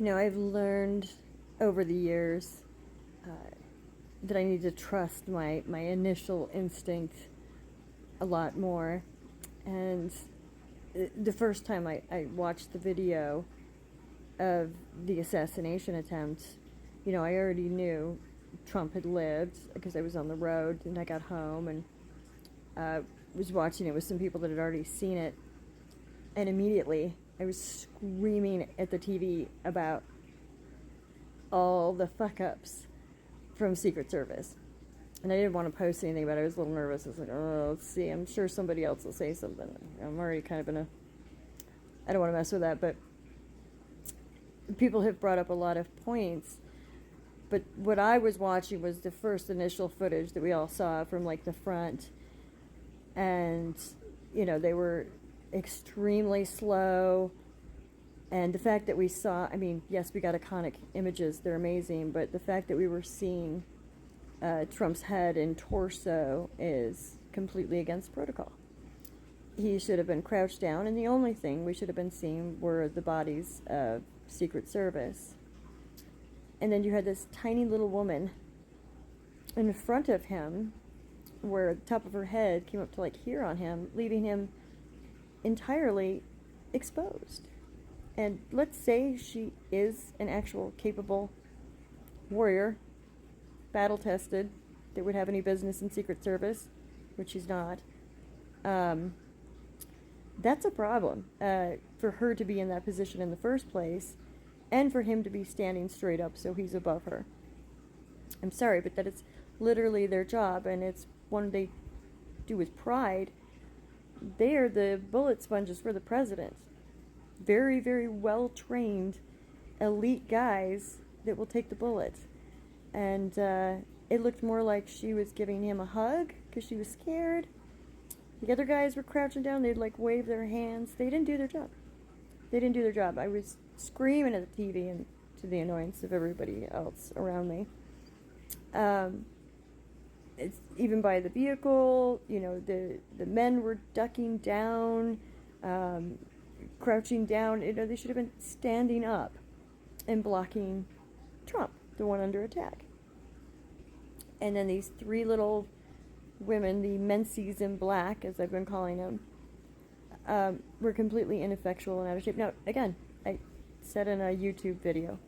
I've learned over the years that I need to trust my initial instinct a lot more. And the first time I watched the video of the assassination attempt, I already knew Trump had lived because I was on the road and I got home and was watching it with some people that had already seen it. And immediately I was screaming at the TV about all the fuck ups from Secret Service. And I didn't want to post anything about it. I was a little nervous. I was like, oh, let's see. I'm sure somebody else will say something. I'm already kind of I don't want to mess with that, but people have brought up a lot of points. But what I was watching was the first initial footage that we all saw from like the front. And, they were extremely slow. And the fact that we saw, yes, we got iconic images. They're amazing. But the fact that we were seeing Trump's head and torso is completely against protocol. He should have been crouched down, and the only thing we should have been seeing were the bodies of Secret Service. And then you had this tiny little woman in front of him where the top of her head came up to like here on him, leaving him entirely exposed. And let's say she is an actual capable warrior, battle-tested, that would have any business in Secret Service, which she's not. That's a problem for her to be in that position in the first place, and for him to be standing straight up so he's above her. I'm sorry, but that is literally their job, and it's one they do with pride. They are the bullet sponges for the president. Very, very well-trained, elite guys that will take the bullet. And it looked more like she was giving him a hug because she was scared. The other guys were crouching down. They'd like wave their hands. They didn't do their job. I was screaming at the TV and to the annoyance of everybody else around me. It's even by the vehicle, the men were ducking down, crouching down. They should have been standing up and blocking Trump, the one under attack. And then these three little women, the Menzies in black, as I've been calling them, were completely ineffectual and out of shape. Now, again, I said in a YouTube video,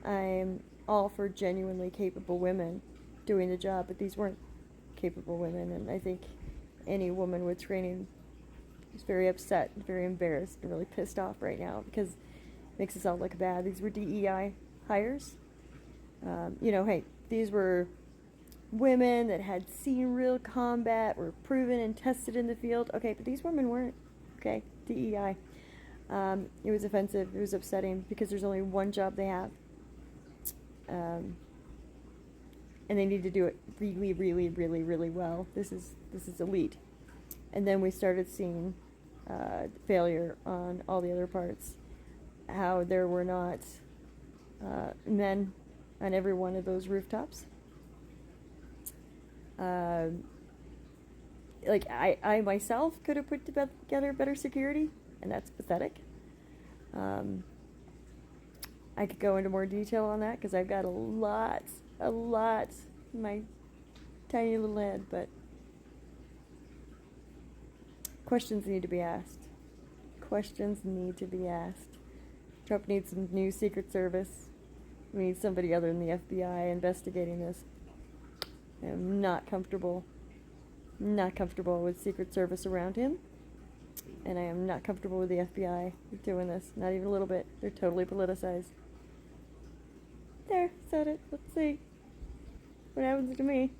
I'm all for genuinely capable women doing the job, but these weren't capable women, and I think any woman with training is very upset, very embarrassed, and really pissed off right now because it makes us all look bad. These were DEI hires. Hey, these were women that had seen real combat, were proven and tested in the field. Okay, but these women weren't. Okay, DEI. It was offensive. It was upsetting because there's only one job they have. And they need to do it really, really, really, really well. This is elite. And then we started seeing failure on all the other parts. How there were not men on every one of those rooftops. I myself could have put together better security, and that's pathetic. I could go into more detail on that because I've got a lot in my tiny little head, but questions need to be asked. Trump needs some new Secret Service. We need somebody other than the FBI investigating this. I am not comfortable with Secret Service around him, and I am not comfortable with the FBI doing this, not even a little bit. They're totally politicized. There, said it. Let's see what happens to me.